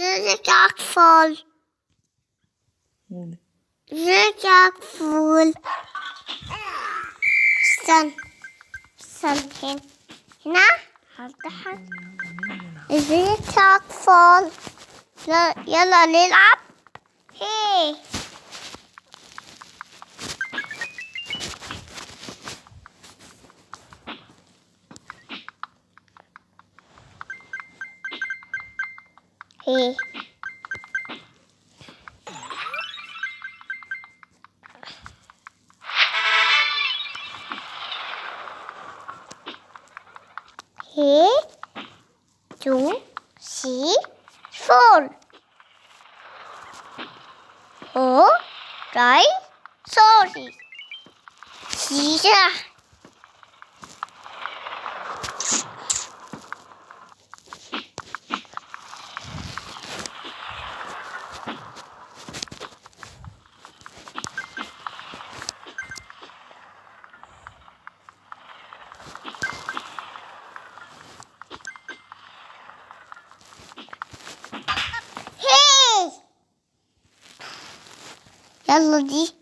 ازيك يا أطفال؟ ازيك يا أطفال؟ استنى هنا هفتحك. ازيك يا أطفال؟ يلا نلعب. هي هي هي 2 3 4 4 right sorry 骑着嘿 يلا دي